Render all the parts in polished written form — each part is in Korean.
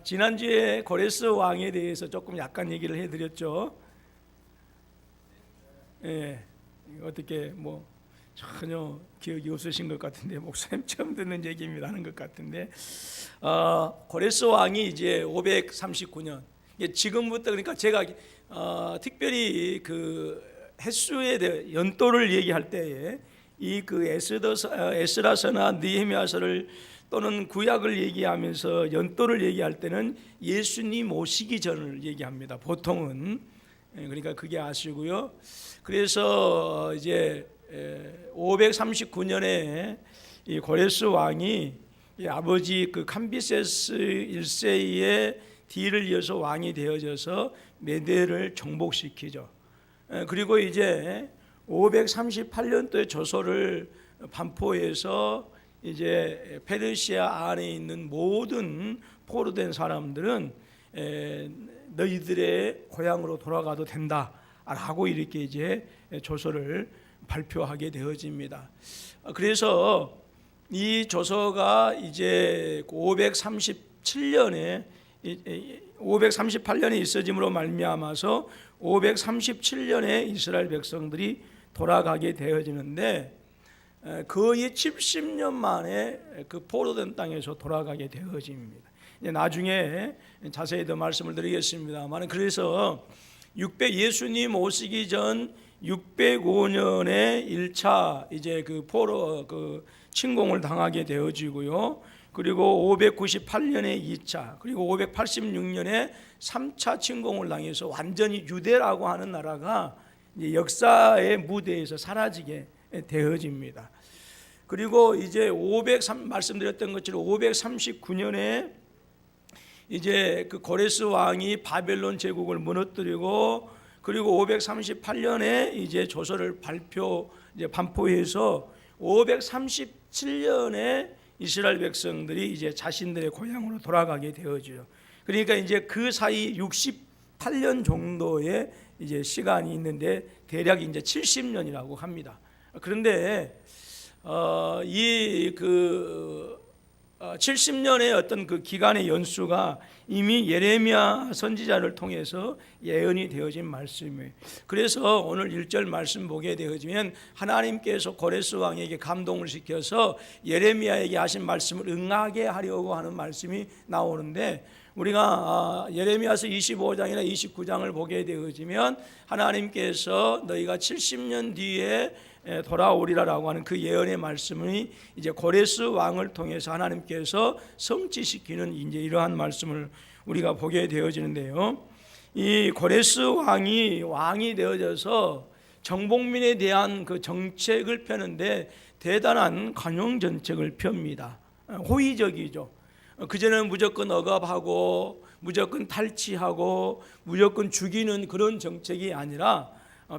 지난주에 고레스 왕에 대해서 조금 약간 얘기를 해드렸죠. 예, 어떻게 전혀 기억이 없으신 것 같은데 목사님 처음 듣는 얘기입니다 하는 것 같은데 고레스 왕이 이제 539년 지금부터 그러니까 제가 특별히 그 횟수에 대해 연도를 얘기할 때에 이 그 에스라서나 느헤미야서를 또는 구약을 얘기하면서 연도를 얘기할 때는 예수님 오시기 전을 얘기합니다. 보통은 그러니까 그게 아시고요. 그래서 이제 539년에 이 고레스 왕이 이 아버지 그 캄비세스 1세의 뒤를 이어서 왕이 되어져서 메대를 정복시키죠. 그리고 이제 538년도에 조서를 반포해서 이제 페르시아 안에 있는 모든 포로된 사람들은 너희들의 고향으로 돌아가도 된다라고 이렇게 이제 조서를 발표하게 되어집니다. 그래서 이 조서가 이제 538년에 있어짐으로 말미암아서 537년에 이스라엘 백성들이 돌아가게 되어지는데 거의 70년 만에 그 포로된 땅에서 돌아가게 되어집니다. 나중에 자세히 더 말씀을 드리겠습니다만, 그래서 예수님 오시기 전 605년에 1차 이제 그 포로 그 침공을 당하게 되어지고요. 그리고 598년에 2차, 그리고 586년에 3차 침공을 당해서 완전히 유대라고 하는 나라가 이제 역사의 무대에서 사라지게 되어집니다. 그리고 이제 말씀드렸던 것처럼 539년에 이제 그 고레스 왕이 바벨론 제국을 무너뜨리고, 그리고 538년에 이제 조서를 반포해서 537년에 이스라엘 백성들이 이제 자신들의 고향으로 돌아가게 되어져요. 그러니까 이제 그 사이 68년 정도의 이제 시간이 있는데 대략 이제 70년이라고 합니다. 그런데 이 70년의 어떤 그 기간의 연수가 이미 예레미야 선지자를 통해서 예언이 되어진 말씀이에요. 그래서 오늘 1절 말씀 보게 되어지면 하나님께서 고레스 왕에게 감동을 시켜서 예레미야에게 하신 말씀을 응하게 하려고 하는 말씀이 나오는데, 우리가 예레미야서 25장이나 29장을 보게 되어지면 하나님께서 너희가 70년 뒤에 돌아오리라라고 하는 그 예언의 말씀이 이제 고레스 왕을 통해서 하나님께서 성취시키는 이제 이러한 말씀을 우리가 보게 되어지는데요. 이 고레스 왕이 되어져서 정복민에 대한 그 정책을 펴는데 대단한 관용 정책을 펴니다. 호의적이죠. 그전에는 무조건 억압하고 무조건 탈취하고 무조건 죽이는 그런 정책이 아니라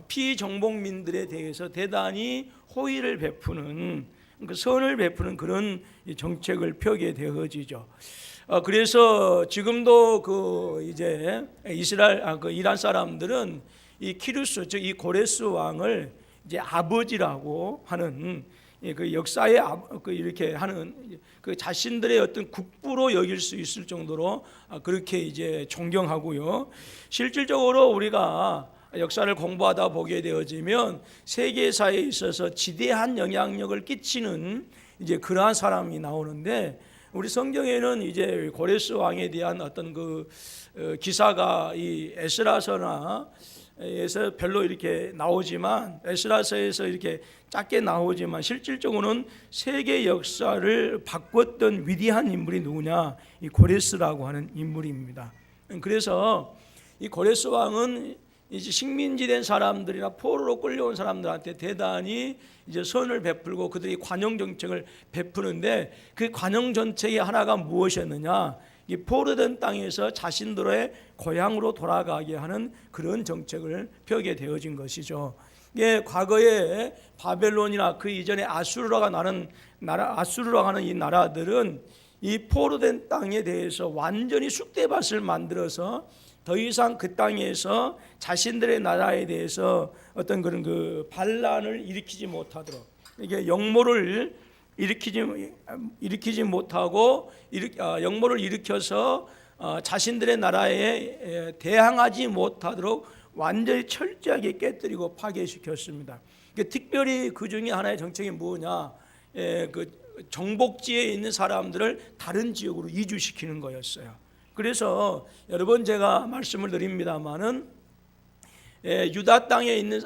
피정복민들에 대해서 대단히 호의를 베푸는, 선을 베푸는 그런 정책을 펴게 되어지죠. 그래서 지금도 그 이제 이란 사람들은 이 키루스, 즉 이 고레스 왕을 이제 아버지라고 하는 그 역사의 이렇게 하는 그 자신들의 어떤 국부로 여길 수 있을 정도로 그렇게 이제 존경하고요. 실질적으로 우리가 역사를 공부하다 보게 되어지면 세계사에 있어서 지대한 영향력을 끼치는 이제 그러한 사람이 나오는데, 우리 성경에는 이제 고레스 왕에 대한 어떤 그 기사가 이 에스라서나에서 별로 이렇게 나오지만, 에스라서에서 이렇게 짧게 나오지만 실질적으로는 세계 역사를 바꿨던 위대한 인물이 누구냐, 이 고레스라고 하는 인물입니다. 그래서 이 고레스 왕은 이제 식민지된 사람들이나 포로로 끌려온 사람들한테 대단히 이제 선을 베풀고 그들이 관용 정책을 베푸는데, 그 관용 정책의 하나가 무엇이었느냐, 이 포로된 땅에서 자신들의 고향으로 돌아가게 하는 그런 정책을 펴게 되어진 것이죠. 이게 과거에 바벨론이나 그 이전에 아수르라고 하는 이 나라들은 이 포로된 땅에 대해서 완전히 쑥대밭을 만들어서 더 이상 그 땅에서 자신들의 나라에 대해서 어떤 그런 그 반란을 일으키지 못하도록 이게 역모를 일으키지 못하고 역모를 일으켜서 자신들의 나라에 대항하지 못하도록 완전히 철저하게 깨뜨리고 파괴시켰습니다. 특별히 그 중에 하나의 정책이 뭐냐? 그 정복지에 있는 사람들을 다른 지역으로 이주시키는 거였어요. 그래서 여러 번 제가 말씀을 드립니다마는 유다 땅에 있는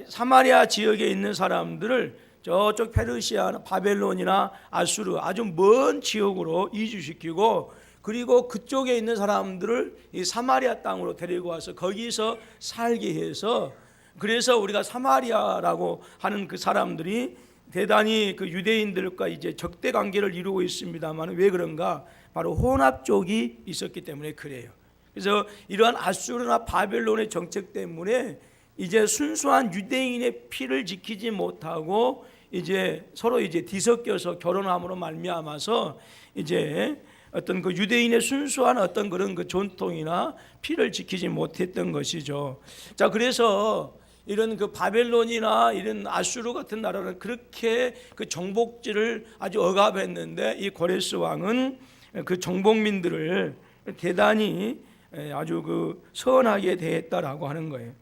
사마리아 지역에 있는 사람들을 저쪽 페르시아, 바벨론이나 아수르 아주 먼 지역으로 이주시키고, 그리고 그쪽에 있는 사람들을 이 사마리아 땅으로 데리고 와서 거기서 살게 해서, 그래서 우리가 사마리아라고 하는 그 사람들이 대단히 그 유대인들과 이제 적대 관계를 이루고 있습니다만 왜 그런가? 바로 혼합 쪽이 있었기 때문에 그래요. 그래서 이러한 아수르나 바벨론의 정책 때문에 이제 순수한 유대인의 피를 지키지 못하고 이제 서로 이제 뒤섞여서 결혼함으로 말미암아서 이제 어떤 그 유대인의 순수한 어떤 그런 그 전통이나 피를 지키지 못했던 것이죠. 자, 그래서 이런 그 바벨론이나 이런 아수르 같은 나라는 그렇게 그 정복지를 아주 억압했는데, 이 고레스 왕은 그 정복민들을 대단히 아주 그 선하게 대했다라고 하는 거예요.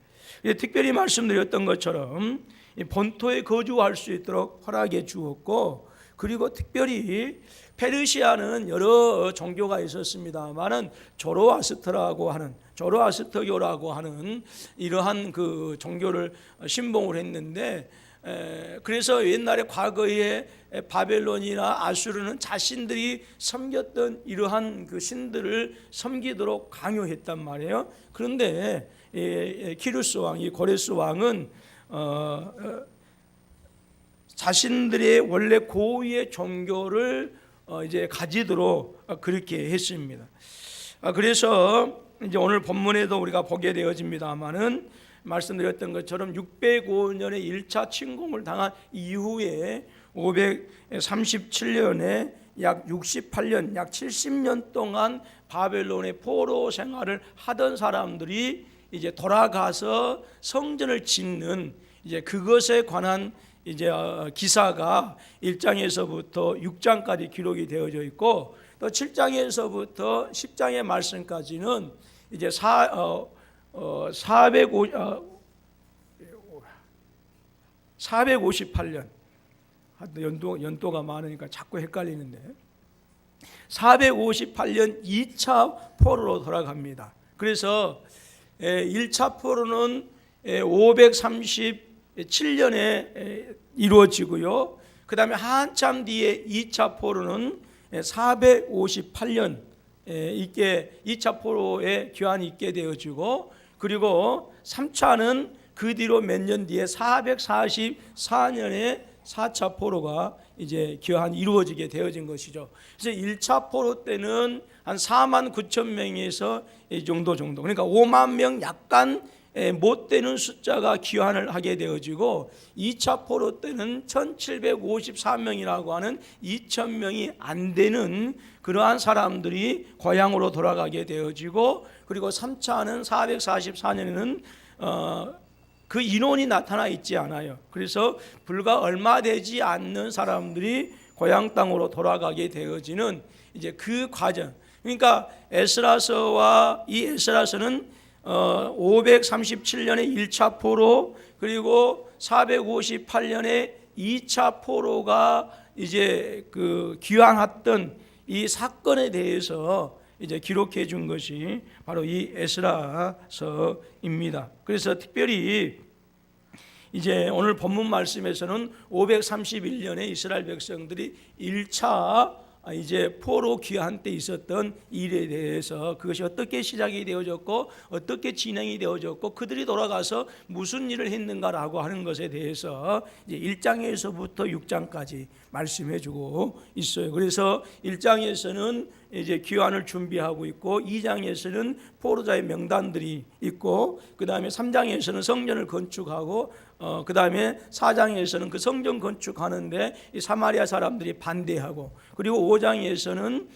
특별히 말씀드렸던 것처럼 본토에 거주할 수 있도록 허락해 주었고, 그리고 특별히 페르시아는 여러 종교가 있었습니다만은 조로아스터교라고 하는 이러한 그 종교를 신봉을 했는데, 그래서 옛날에 과거에 바벨론이나 아수르는 자신들이 섬겼던 이러한 그 신들을 섬기도록 강요했단 말이에요. 그런데 키루스 왕, 이 고레스 왕은 자신들의 원래 고유의 종교를 이제 가지도록 그렇게 했습니다. 그래서 이제 오늘 본문에도 우리가 보게 되어집니다만은 말씀드렸던 것처럼 605년에 1차 침공을 당한 이후에 537년에 약 68년, 약 70년 동안 바벨론의 포로 생활을 하던 사람들이 이제 돌아가서 성전을 짓는 이제 그것에 관한 이제 기사가 1장에서부터 6장까지 기록이 되어져 있고, 또 7장에서부터 10장의 말씀까지는 이제 458년 연도가 많으니까 자꾸 헷갈리는데 458년 2차 포로로 돌아갑니다. 그래서 1차 포로는 537년에 이루어지고요. 그 다음에 한참 뒤에 2차 포로는 458년 있게 2차 포로의 귀환이 있게 되어지고, 그리고 3차는 그 뒤로 몇 년 뒤에 444년에 4차 포로가 이제 귀환이 이루어지게 되어진 것이죠. 그래서 1차 포로 때는 한 4만 9천 명에서 이 정도, 그러니까 5만 명 약간 못 되는 숫자가 귀환을 하게 되어지고, 2차 포로 때는 1754명이라고 하는 2000명이 안 되는 그러한 사람들이 고향으로 돌아가게 되어지고, 그리고 3차는 444년에는 그 인원이 나타나 있지 않아요. 그래서 불과 얼마 되지 않는 사람들이 고향 땅으로 돌아가게 되어지는 이제 그 과정. 그러니까 에스라서와 이 에스라서는 537년에 1차 포로, 그리고 458년에 2차 포로가 이제 그 귀환했던 이 사건에 대해서 이제 기록해 준 것이 바로 이 에스라서입니다. 그래서 특별히 이제 오늘 본문 말씀에서는 531년에 이스라엘 백성들이 1차 이제 포로 귀환 때 있었던 일에 대해서, 그것이 어떻게 시작이 되어졌고 어떻게 진행이 되어졌고 그들이 돌아가서 무슨 일을 했는가라고 하는 것에 대해서 이제 1장에서부터 6장까지 말씀해 주고 있어요. 그래서 1장에서는 이제 귀환을 준비하고 있고, 2장에서는 포로자의 명단들이 있고, 그 다음에 3장에서는 성전을 건축하고, 그 다음에 4장에서는 그 성전 건축하는데 이 사마리아 사람들이 반대하고, 그리고 5장에서는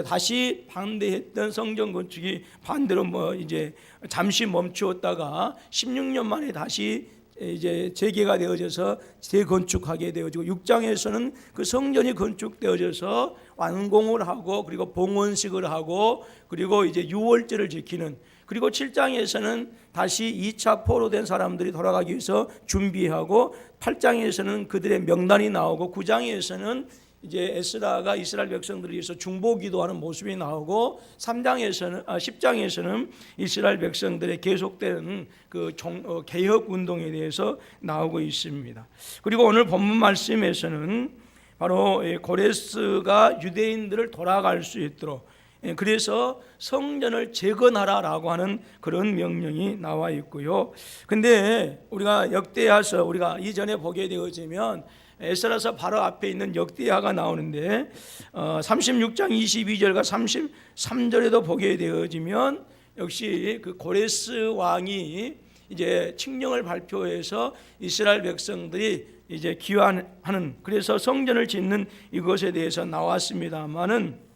다시 반대했던 성전 건축이 반대로 이제 잠시 멈추었다가 16년 만에 다시 이제 재개가 되어져서 재건축하게 되어지고 6장에서는 그 성전이 건축되어져서 완공을 하고 그리고 봉헌식을 하고 그리고 이제 유월절을 지키는 그리고 7장에서는 다시 2차 포로된 사람들이 돌아가기 위해서 준비하고 8장에서는 그들의 명단이 나오고 9장에서는 이제 에스라가 이스라엘 백성들을 위해서 중보기도하는 모습이 나오고 10장에서는 이스라엘 백성들의 계속되는 그 개혁 운동에 대해서 나오고 있습니다. 그리고 오늘 본문 말씀에서는 바로 고레스가 유대인들을 돌아갈 수 있도록 그래서 성전을 재건하라라고 하는 그런 명령이 나와 있고요. 근데 우리가 역대하서 우리가 이전에 보게 되어지면 에스라서 바로 앞에 있는 역대하가 나오는데 36장 22절과 33절에도 보게 되어지면 역시 그 고레스 왕이 이제 칙령을 발표해서 이스라엘 백성들이 이제 기환하는 그래서 성전을 짓는 이것에 대해서 나왔습니다만은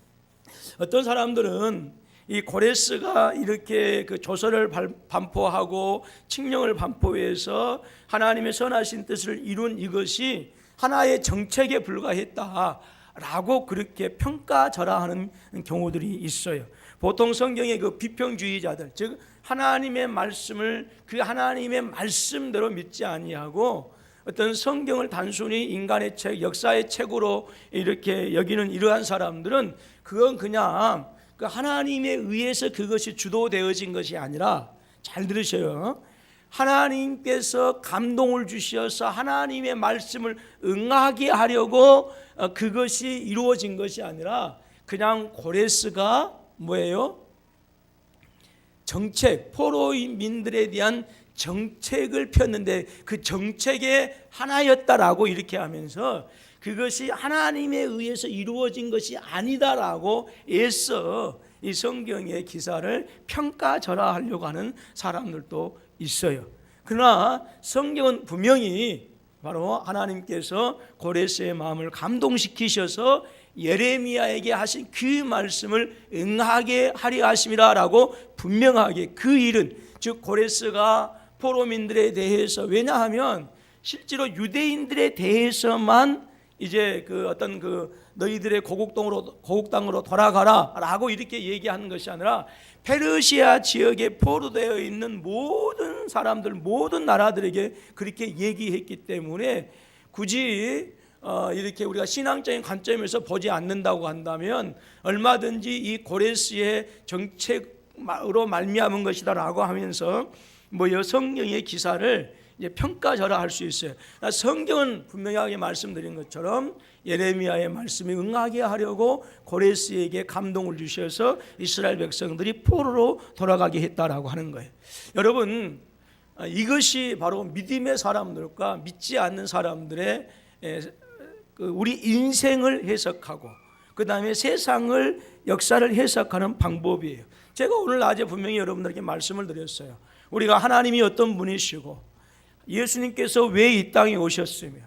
어떤 사람들은 이 고레스가 이렇게 그 조서를 반포하고 칙령을 반포해서 하나님의 선하신 뜻을 이룬 이것이 하나의 정책에 불과했다라고 그렇게 평가절하하는 경우들이 있어요. 보통 성경의 그 비평주의자들, 즉 하나님의 말씀을 그 하나님의 말씀대로 믿지 아니하고 어떤 성경을 단순히 인간의 책, 역사의 책으로 이렇게 여기는 이러한 사람들은 그건 그냥 그 하나님에 의해서 그것이 주도되어진 것이 아니라 잘 들으셔요. 하나님께서 감동을 주셔서 하나님의 말씀을 응하게 하려고 그것이 이루어진 것이 아니라 그냥 고레스가 뭐예요? 정책, 포로민들에 대한 정책을 폈는데 그 정책의 하나였다라고 이렇게 하면서 그것이 하나님에 의해서 이루어진 것이 아니다라고 애써 이 성경의 기사를 평가절하하려고 하는 사람들도 있어요. 그러나 성경은 분명히 바로 하나님께서 고레스의 마음을 감동시키셔서 예레미야에게 하신 그 말씀을 응하게 하려 하심이라라고 분명하게 그 일은 즉 고레스가 포로민들에 대해서 왜냐하면 실제로 유대인들에 대해서만 이제 그 어떤 그 너희들의 고국 땅으로 돌아가라라고 이렇게 얘기하는 것이 아니라 페르시아 지역에 포로되어 있는 모든 사람들, 모든 나라들에게 그렇게 얘기했기 때문에 굳이 이렇게 우리가 신앙적인 관점에서 보지 않는다고 한다면 얼마든지 이 고레스의 정책으로 말미암은 것이다라고 하면서 성경의 기사를 이제 평가절하할 수 있어요. 성경은 분명하게 말씀드린 것처럼 예레미야의 말씀에 응하게 하려고 고레스에게 감동을 주셔서 이스라엘 백성들이 포로로 돌아가게 했다라고 하는 거예요. 여러분, 이것이 바로 믿음의 사람들과 믿지 않는 사람들의 우리 인생을 해석하고 그 다음에 세상을 역사를 해석하는 방법이에요. 제가 오늘 낮에 분명히 여러분들에게 말씀을 드렸어요. 우리가 하나님이 어떤 분이시고 예수님께서 왜 이 땅에 오셨으며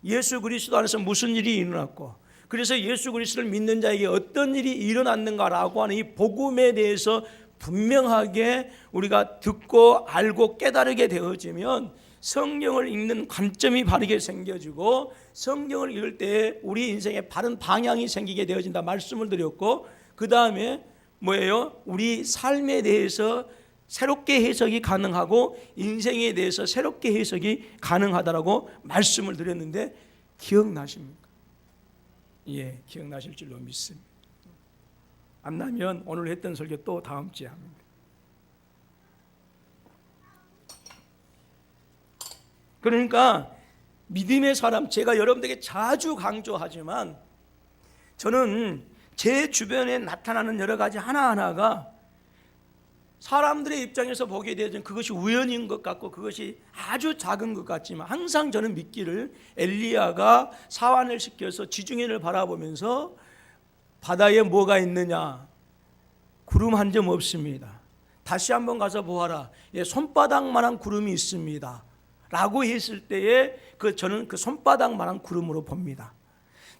예수 그리스도 안에서 무슨 일이 일어났고 그래서 예수 그리스도를 믿는 자에게 어떤 일이 일어났는가라고 하는 이 복음에 대해서 분명하게 우리가 듣고 알고 깨달게 되어지면 성경을 읽는 관점이 바르게 생겨지고 성경을 읽을 때 우리 인생에 바른 방향이 생기게 되어진다 말씀을 드렸고 그 다음에 우리 삶에 대해서 새롭게 해석이 가능하고 인생에 대해서 새롭게 해석이 가능하다라고 말씀을 드렸는데 기억나십니까? 예, 기억나실 줄로 믿습니다. 안 나면 오늘 했던 설교 또 다음 주에 합니다. 그러니까 믿음의 사람, 제가 여러분들에게 자주 강조하지만 저는 제 주변에 나타나는 여러 가지 하나하나가 사람들의 입장에서 보게 되면 그것이 우연인 것 같고 그것이 아주 작은 것 같지만 항상 저는 믿기를 엘리야가 사환을 시켜서 지중해를 바라보면서 바다에 뭐가 있느냐? 구름 한 점 없습니다. 다시 한번 가서 보아라. 예, 손바닥만한 구름이 있습니다. 라고 했을 때에 저는 그 손바닥만한 구름으로 봅니다.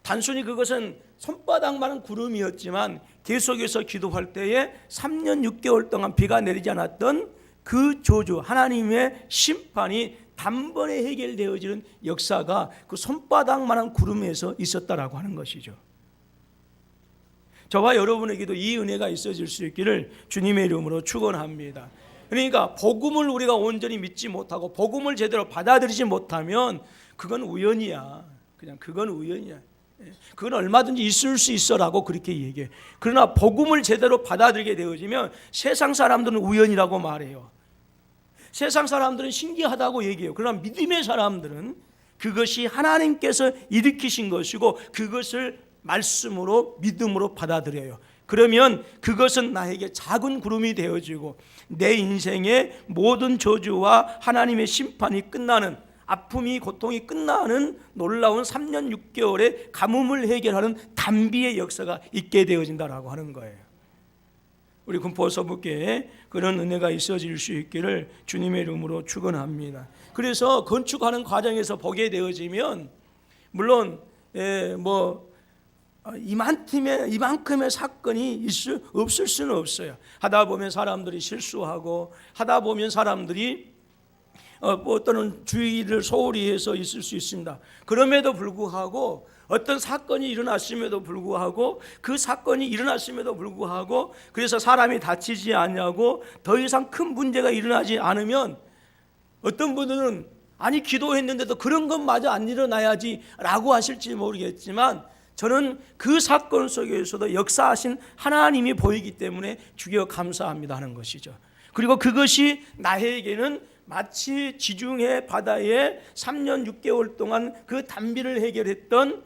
단순히 그것은 손바닥만한 구름이었지만 계속해서 기도할 때에 3년 6개월 동안 비가 내리지 않았던 그 저주 하나님의 심판이 단번에 해결되어지는 역사가 그 손바닥만한 구름에서 있었다라고 하는 것이죠. 저와 여러분에게도 이 은혜가 있어질 수 있기를 주님의 이름으로 축원합니다. 그러니까 복음을 우리가 온전히 믿지 못하고 복음을 제대로 받아들이지 못하면 그건 우연이야. 그냥 그건 우연이야. 그건 얼마든지 있을 수 있어라고 그렇게 얘기해. 그러나 복음을 제대로 받아들이게 되어지면 세상 사람들은 우연이라고 말해요. 세상 사람들은 신기하다고 얘기해요. 그러나 믿음의 사람들은 그것이 하나님께서 일으키신 것이고 그것을 말씀으로 믿음으로 받아들여요. 그러면 그것은 나에게 작은 구름이 되어지고 내 인생의 모든 저주와 하나님의 심판이 끝나는, 아픔이 고통이 끝나는 놀라운 3년 6개월의 가뭄을 해결하는 단비의 역사가 있게 되어진다라고 하는 거예요. 우리 군포서부께 그런 은혜가 있어질 수 있기를 주님의 이름으로 축원합니다. 그래서 건축하는 과정에서 보게 되어지면 물론 이만큼의 사건이 없을 수는 없어요. 하다 보면 사람들이 실수하고 하다 보면 사람들이 어떤 주의를 소홀히 해서 있을 수 있습니다. 그럼에도 불구하고 어떤 사건이 일어났음에도 불구하고 그 사건이 일어났음에도 불구하고 그래서 사람이 다치지 않냐고 더 이상 큰 문제가 일어나지 않으면 어떤 분들은 아니 기도했는데도 그런 것마저 안 일어나야지 라고 하실지 모르겠지만 저는 그 사건 속에서도 역사하신 하나님이 보이기 때문에 주여 감사합니다 하는 것이죠. 그리고 그것이 나에게는 마치 지중해 바다에 3년 6개월 동안 그 단비를 해결했던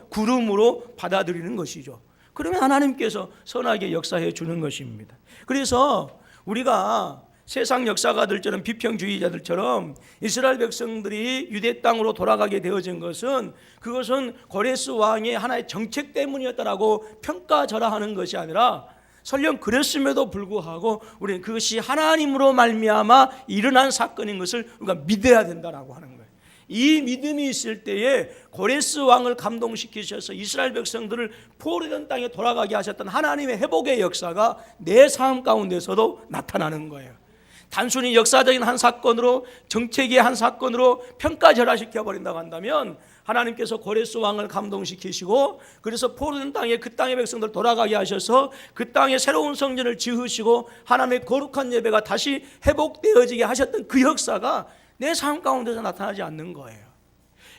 구름으로 받아들이는 것이죠. 그러면 하나님께서 선하게 역사해 주는 것입니다. 그래서 우리가 세상 역사가들처럼 비평주의자들처럼 이스라엘 백성들이 유대 땅으로 돌아가게 되어진 것은 그것은 고레스 왕의 하나의 정책 때문이었다라고 평가절하하는 것이 아니라 설령 그랬음에도 불구하고 우리는 그것이 하나님으로 말미암아 일어난 사건인 것을 우리가 믿어야 된다라고 하는 거예요. 이 믿음이 있을 때에 고레스 왕을 감동시키셔서 이스라엘 백성들을 포로된 땅에 돌아가게 하셨던 하나님의 회복의 역사가 내 삶 가운데서도 나타나는 거예요. 단순히 역사적인 한 사건으로 정책의 한 사건으로 평가절하시켜 버린다고 한다면 하나님께서 고레스 왕을 감동시키시고 그래서 포로된 땅에 그 땅의 백성들 돌아가게 하셔서 그 땅에 새로운 성전을 지으시고 하나님의 거룩한 예배가 다시 회복되어지게 하셨던 그 역사가 내 삶 가운데서 나타나지 않는 거예요.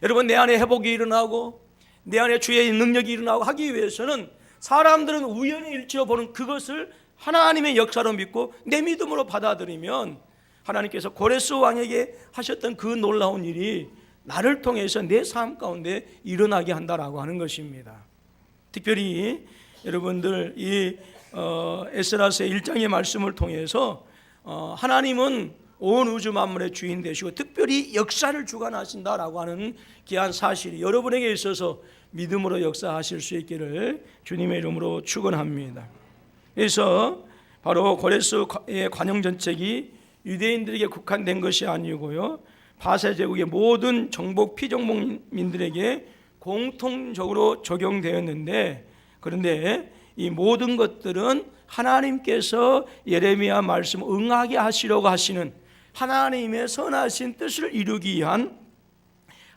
여러분, 내 안에 회복이 일어나고 내 안에 주의 능력이 일어나고 하기 위해서는 사람들은 우연히 일치어 보는 그것을 하나님의 역사로 믿고 내 믿음으로 받아들이면 하나님께서 고레스 왕에게 하셨던 그 놀라운 일이 나를 통해서 내 삶 가운데 일어나게 한다라고 하는 것입니다. 특별히 여러분들 이 에스라서 1장의 말씀을 통해서 하나님은 온 우주 만물의 주인 되시고 특별히 역사를 주관하신다라고 하는 귀한 사실이 여러분에게 있어서 믿음으로 역사하실 수 있기를 주님의 이름으로 축원합니다. 그래서 바로 고레스의 관용 정책이 유대인들에게 국한된 것이 아니고요, 바세 제국의 모든 정복 피정복민들에게 공통적으로 적용되었는데, 그런데 이 모든 것들은 하나님께서 예레미야 말씀 응하게 하시려고 하시는 하나님의 선하신 뜻을 이루기 위한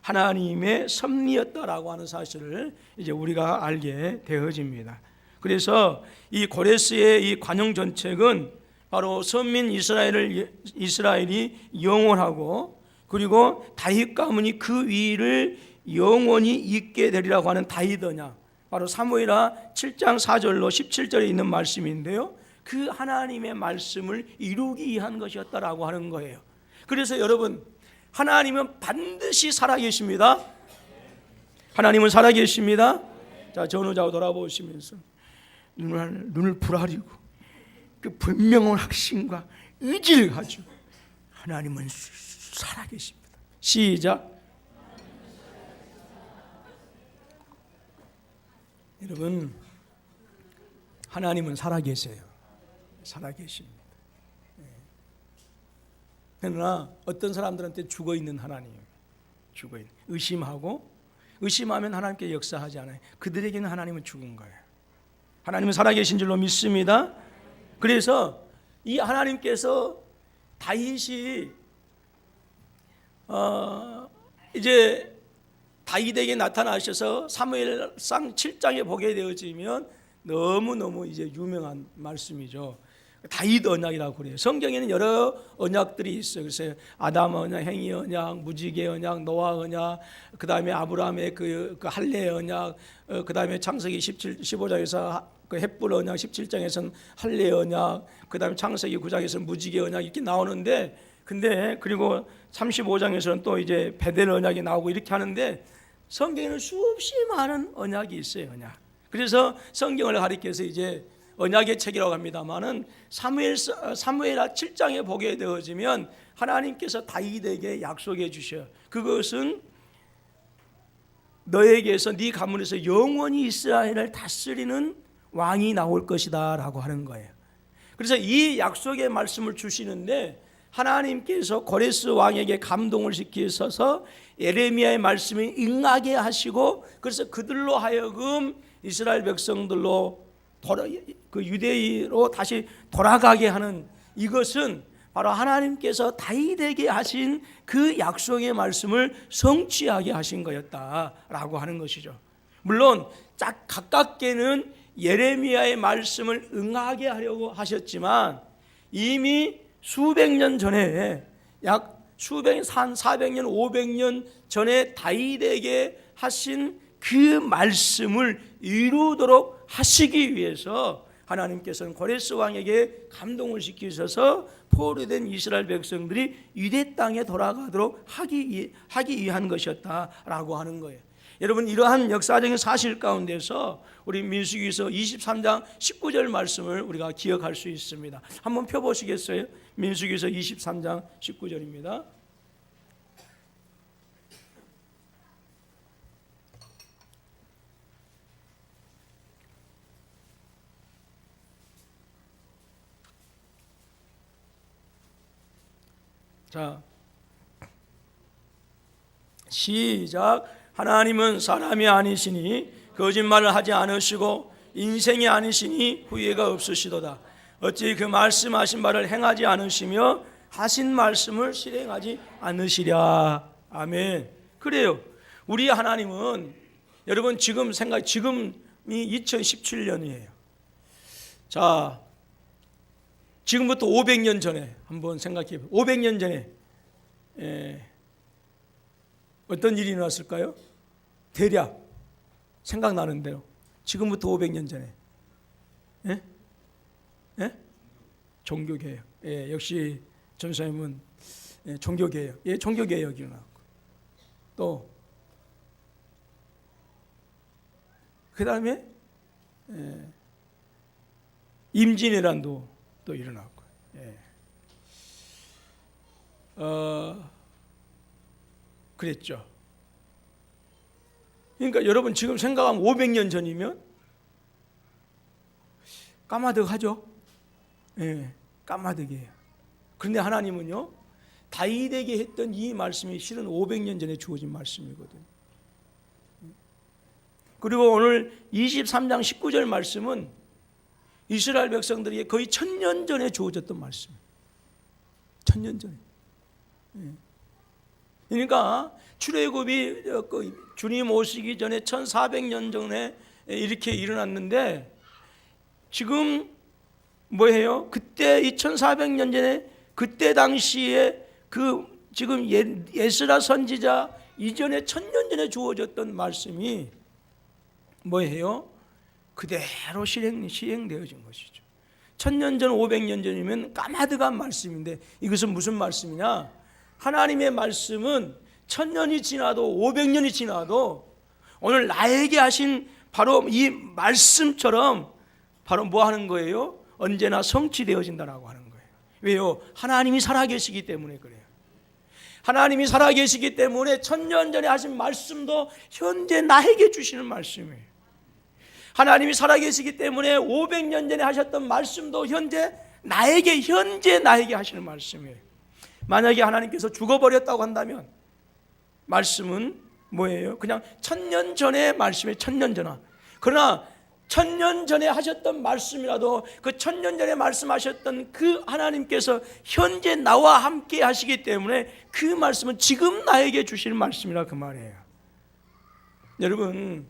하나님의 섭리였다라고 하는 사실을 이제 우리가 알게 되어집니다. 그래서 이 고레스의 이 관용 정책은 바로 선민 이스라엘이 영원하고 그리고 다윗 가문이 그 위를 영원히 있게 되리라고 하는 다윗 언약, 바로 사무엘하 7장 4절로 17절에 있는 말씀인데요, 그 하나님의 말씀을 이루기 위한 것이었다라고 하는 거예요. 그래서 여러분, 하나님은 반드시 살아계십니다. 하나님은 살아계십니다. 자, 전후좌우 돌아보시면서 눈을 부라리고 그 분명한 확신과 의지를 가지고 하나님은 살아계십니다. 시작. 여러분, 하나님은 살아계세요. 살아계십니다. 그러나 어떤 사람들한테 죽어있는 하나님이에요. 죽어있는, 의심하면 하나님께 역사하지 않아요. 그들에게는 하나님은 죽은 거예요. 하나님은 살아계신 줄로 믿습니다. 그래서 이 하나님께서 다윗이 이제 다윗에게 나타나셔서 사무엘상 7장에 보게 되어지면 너무너무 이제 유명한 말씀이죠. 다윗 언약이라고 그래요. 성경에는 여러 언약들이 있어요. 그래서 아담 언약, 행위 언약, 무지개 언약, 노아 언약, 그 다음에 아브라함의 그 할례 언약, 그 다음에 창세기 15장에서 그 헷불 언약, 17장에서는 할례 언약, 그 다음에 창세기 9장에서는 무지개 언약 이렇게 나오는데, 근데 그리고 35장에서는 또 이제 베델 언약이 나오고 이렇게 하는데, 성경에는 수없이 많은 언약이 있어요. 언약. 그래서 성경을 가리켜서 이제 언약의 책이라고 합니다만은 사무엘하 7장에 보게 되어지면 하나님께서 다윗에게 약속해 주셔요. 그것은 너에게서 네 가문에서 영원히 이스라엘을 다스리는 왕이 나올 것이다 라고 하는 거예요. 그래서 이 약속의 말씀을 주시는데 하나님께서 고레스 왕에게 감동을 시키셔서 예레미야의 말씀이 응하게 하시고, 그래서 그들로 하여금 이스라엘 백성들로 그 유대인으로 다시 돌아가게 하는, 이것은 바로 하나님께서 다윗에게 하신 그 약속의 말씀을 성취하게 하신 거였다라고 하는 것이죠. 물론 가깝게는 예레미야의 말씀을 응하게 하려고 하셨지만 이미 수백 년 전에, 약 400년 500년 전에 다윗에게 하신 그 말씀을 이루도록 하시기 위해서 하나님께서는 고레스 왕에게 감동을 시키셔서 포로된 이스라엘 백성들이 유대 땅에 돌아가도록 하기 위한 것이었다라고 하는 거예요. 여러분, 이러한 역사적인 사실 가운데서 우리 민수기서 23장 19절 말씀을 우리가 기억할 수 있습니다. 한번 펴보시겠어요? 민수기서 23장 19절입니다. 자, 시작. 하나님은 사람이 아니시니 거짓말을 하지 않으시고 인생이 아니시니 후회가 없으시도다. 어찌 그 말씀하신 바를 행하지 않으시며 하신 말씀을 실행하지 않으시랴. 아멘. 그래요. 우리 하나님은, 여러분 지금이 2017년이에요. 자, 지금부터 500년 전에 한번 생각해 보세요. 500년 전에 어떤 일이 일어났을까요? 대략 생각나는 대로 지금부터 500년 전에 종교개혁. 역시 전사님은 종교개혁. 종교개혁이 일어났고, 또 그 다음에 임진왜란도 또 일어났고, 그랬죠. 그러니까 여러분 지금 생각하면 500년 전이면 까마득하죠. 까마득이에요. 그런데 하나님은요, 다윗에게 했던 이 말씀이 실은 500년 전에 주어진 말씀이거든요. 그리고 오늘 23장 19절 말씀은 이스라엘 백성들에게 거의 1000년 전에 주어졌던 말씀이에요. 1000년 전에. 그러니까 출애굽이 주님 오시기 전에 1400년 전에 이렇게 일어났는데, 지금 뭐예요? 그때 2400년 전에, 그때 당시에 그 지금 에스라 선지자 이전에 1000년 전에 주어졌던 말씀이 뭐예요? 그대로 시행되어진 것이죠. 1000년 전, 500년 전이면 까마득한 말씀인데, 이것은 무슨 말씀이냐? 하나님의 말씀은 1000년이 지나도 500년이 지나도 오늘 나에게 하신 바로 이 말씀처럼 바로 뭐 하는 거예요? 언제나 성취되어진다라고 하는 거예요. 왜요? 하나님이 살아계시기 때문에 그래요. 하나님이 살아계시기 때문에 1000년 전에 하신 말씀도 현재 나에게 주시는 말씀이에요. 하나님이 살아계시기 때문에 500년 전에 하셨던 말씀도 현재 나에게 하시는 말씀이에요. 만약에 하나님께서 죽어버렸다고 한다면 말씀은 뭐예요? 그냥 1000년 전의 말씀의 1000년 전화. 그러나 천년 전에 하셨던 말씀이라도 그 천년 전에 말씀하셨던 그 하나님께서 현재 나와 함께 하시기 때문에 그 말씀은 지금 나에게 주시는 말씀이라 그 말이에요. 여러분,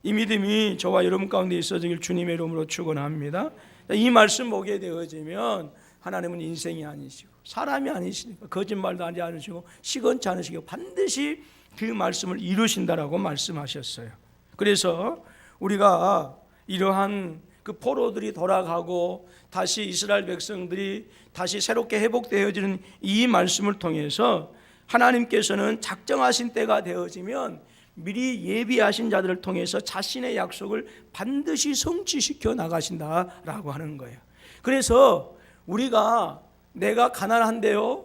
이 믿음이 저와 여러분 가운데 있어지길 주님의 이름으로 축원합니다. 이 말씀 보게 되어지면 하나님은 인생이 아니시고 사람이 아니시니까 거짓말도 하지 않으시고 시건치 않으시고 반드시 그 말씀을 이루신다라고 말씀하셨어요. 그래서 우리가 이러한 그 포로들이 돌아가고 다시 이스라엘 백성들이 다시 새롭게 회복되어지는 이 말씀을 통해서 하나님께서는 작정하신 때가 되어지면 미리 예비하신 자들을 통해서 자신의 약속을 반드시 성취시켜 나가신다라고 하는 거예요. 그래서 우리가 내가 가난한데요,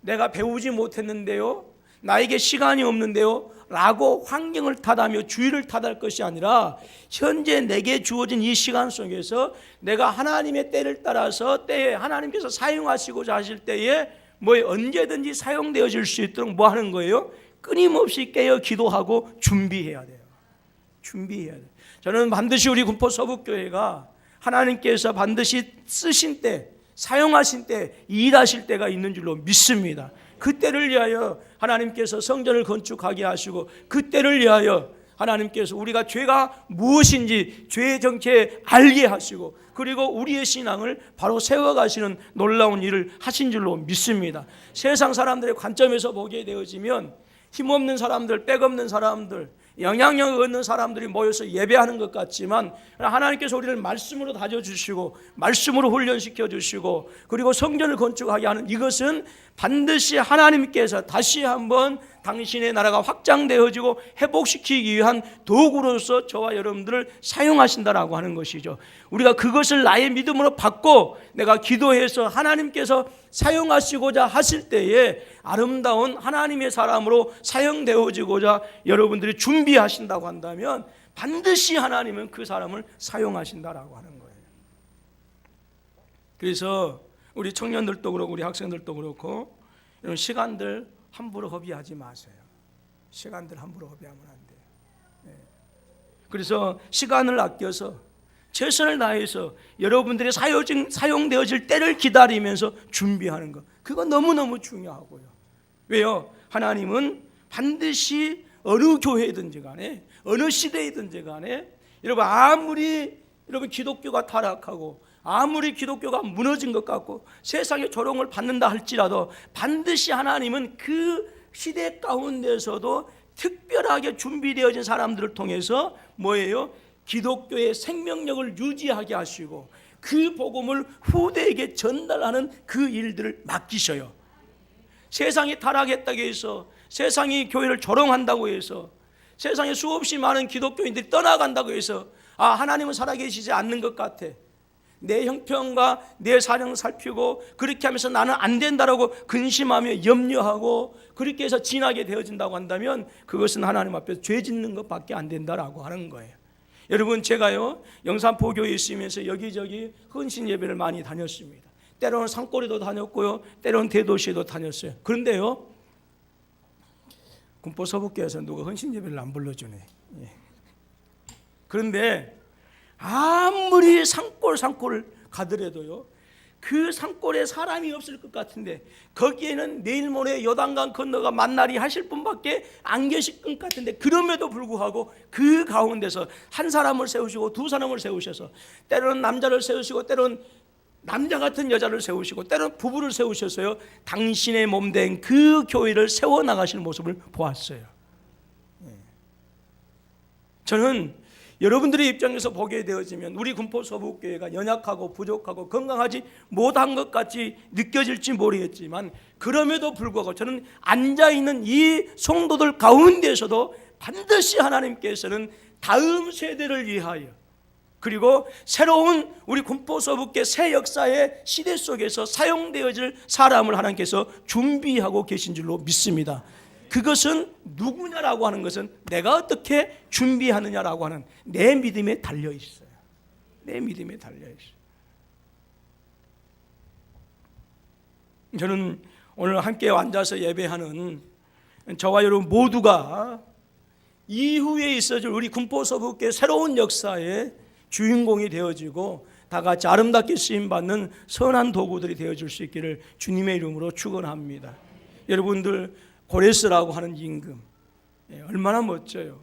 내가 배우지 못했는데요, 나에게 시간이 없는데요 라고 환경을 탓하며 주의를 탓할 것이 아니라 현재 내게 주어진 이 시간 속에서 내가 하나님의 때를 따라서 때에 하나님께서 사용하시고자 하실 때에 언제든지 사용되어질 수 있도록 뭐 하는 거예요? 끊임없이 깨어 기도하고 준비해야 돼요. 준비해야 돼요. 저는 반드시 우리 군포 서북교회가 하나님께서 반드시 쓰신 때, 사용하신 때, 일하실 때가 있는 줄로 믿습니다. 그때를 위하여 하나님께서 성전을 건축하게 하시고 그때를 위하여 하나님께서 우리가 죄가 무엇인지 죄의 정체 알게 하시고 그리고 우리의 신앙을 바로 세워가시는 놀라운 일을 하신 줄로 믿습니다. 세상 사람들의 관점에서 보게 되어지면 힘없는 사람들, 빽없는 사람들, 영향력 없는 사람들이 모여서 예배하는 것 같지만 하나님께서 우리를 말씀으로 다져주시고 말씀으로 훈련시켜 주시고 그리고 성전을 건축하게 하는 이것은 반드시 하나님께서 다시 한번 당신의 나라가 확장되어지고 회복시키기 위한 도구로서 저와 여러분들을 사용하신다라고 하는 것이죠. 우리가 그것을 나의 믿음으로 받고 내가 기도해서 하나님께서 사용하시고자 하실 때에 아름다운 하나님의 사람으로 사용되어지고자 여러분들이 준비하신다고 한다면 반드시 하나님은 그 사람을 사용하신다라고 하는 거예요. 그래서 우리 청년들도 그렇고 우리 학생들도 그렇고 이런 시간들 함부로 허비하지 마세요. 시간들 함부로 허비하면 안 돼요. 네. 그래서 시간을 아껴서 최선을 다해서 여러분들이 사용되어질 때를 기다리면서 준비하는 것, 그거 너무너무 중요하고요. 왜요? 하나님은 반드시 어느 교회든지 간에 어느 시대이든지 간에 아무리 기독교가 타락하고 아무리 기독교가 무너진 것 같고 세상의 조롱을 받는다 할지라도 반드시 하나님은 그 시대 가운데서도 특별하게 준비되어진 사람들을 통해서 기독교의 생명력을 유지하게 하시고 그 복음을 후대에게 전달하는 그 일들을 맡기셔요. 세상이 타락했다고 해서 세상이 교회를 조롱한다고 해서 세상에 수없이 많은 기독교인들이 떠나간다고 해서 하나님은 살아계시지 않는 것 같아, 내 형편과 내 사정을 살피고 그렇게 하면서 나는 안 된다라고 근심하며 염려하고 그렇게 해서 지나게 되어진다고 한다면 그것은 하나님 앞에서 죄 짓는 것밖에 안 된다라고 하는 거예요. 여러분, 제가요 영산포교에 있으면서 여기저기 헌신 예배를 많이 다녔습니다. 때로는 산골에도 다녔고요, 때로는 대도시에도 다녔어요. 그런데요, 군포 서북교에서 누가 헌신 예배를 안 불러주네. 그런데 아무리 산골 가더라도요, 그 산골에 사람이 없을 것 같은데 거기에는 내일 모레 요단강 건너가 만나리 하실 분밖에 안 계실 것 같은데 그럼에도 불구하고 그 가운데서 한 사람을 세우시고 두 사람을 세우셔서 때로는 남자를 세우시고 때로는 남자 같은 여자를 세우시고 때로는 부부를 세우셔서요 당신의 몸된 그 교회를 세워나가시는 모습을 보았어요. 저는 여러분들의 입장에서 보게 되어지면 우리 군포 서북교회가 연약하고 부족하고 건강하지 못한 것 같이 느껴질지 모르겠지만 그럼에도 불구하고 저는 앉아있는 이 성도들 가운데서도 반드시 하나님께서는 다음 세대를 위하여 그리고 새로운 우리 군포 서북교회 새 역사의 시대 속에서 사용되어질 사람을 하나님께서 준비하고 계신 줄로 믿습니다. 그것은 누구냐라고 하는 것은 내가 어떻게 준비하느냐라고 하는 내 믿음에 달려 있어요. 내 믿음에 달려 있어요. 저는 오늘 함께 앉아서 예배하는 저와 여러분 모두가 이후에 있어질 우리 군포서북교회 새로운 역사의 주인공이 되어지고 다 같이 아름답게 쓰임받는 선한 도구들이 되어줄 수 있기를 주님의 이름으로 축원합니다. 여러분들 고레스라고 하는 임금 얼마나 멋져요.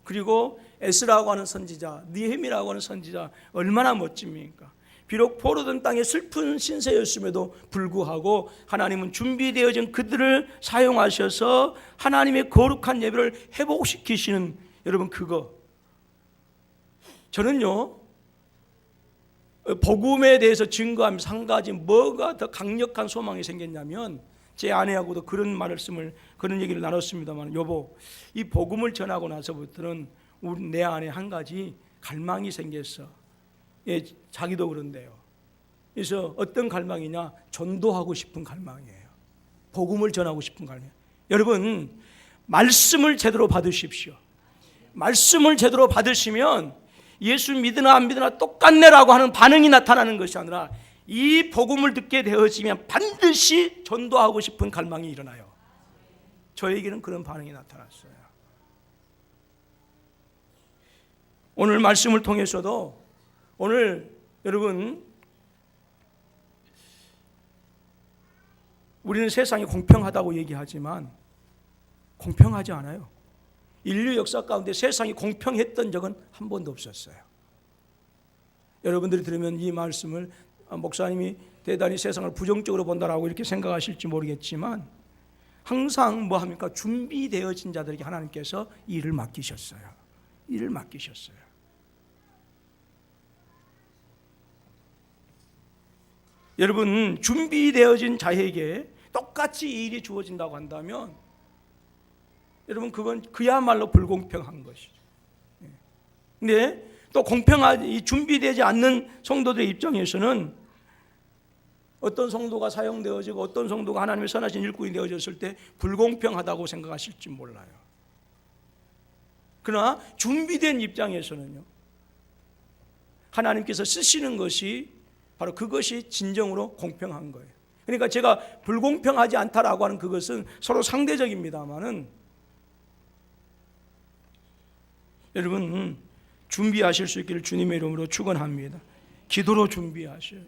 그리고 에스라고 하는 선지자, 느헤미야라고 하는 선지자 얼마나 멋집니까? 비록 포로된 땅에 슬픈 신세였음에도 불구하고 하나님은 준비되어진 그들을 사용하셔서 하나님의 거룩한 예배를 회복시키시는, 여러분 그거 저는요 복음에 대해서 증거하면서 한 가지 뭐가 더 강력한 소망이 생겼냐면, 제 아내하고도 그런 얘기를 나눴습니다만, 여보, 이 복음을 전하고 나서부터는 내 안에 한 가지 갈망이 생겼어. 예, 자기도 그런데요. 그래서 어떤 갈망이냐? 전도하고 싶은 갈망이에요. 복음을 전하고 싶은 갈망. 여러분, 말씀을 제대로 받으십시오. 말씀을 제대로 받으시면 예수 믿으나 안 믿으나 똑같네라고 하는 반응이 나타나는 것이 아니라, 이 복음을 듣게 되어지면 반드시 전도하고 싶은 갈망이 일어나요. 저에게는 그런 반응이 나타났어요. 오늘 말씀을 통해서도, 오늘 여러분 우리는 세상이 공평하다고 얘기하지만 공평하지 않아요. 인류 역사 가운데 세상이 공평했던 적은 한 번도 없었어요. 여러분들이 들으면 이 말씀을 목사님이 대단히 세상을 부정적으로 본다라고 이렇게 생각하실지 모르겠지만, 항상 뭐 합니까? 준비되어진 자들에게 하나님께서 일을 맡기셨어요. 일을 맡기셨어요. 여러분, 준비되어진 자에게 똑같이 이 일이 주어진다고 한다면, 여러분 그건 그야말로 불공평한 것이죠. 근데 또 공평하지, 준비되지 않는 성도들의 입장에서는 어떤 성도가 사용되어지고 어떤 성도가 하나님의 선하신 일꾼이 되어졌을 때 불공평하다고 생각하실지 몰라요. 그러나 준비된 입장에서는요, 하나님께서 쓰시는 것이 바로 그것이 진정으로 공평한 거예요. 그러니까 제가 불공평하지 않다라고 하는 그것은 서로 상대적입니다만은, 여러분 준비하실 수 있기를 주님의 이름으로 축원합니다. 기도로 준비하셔요.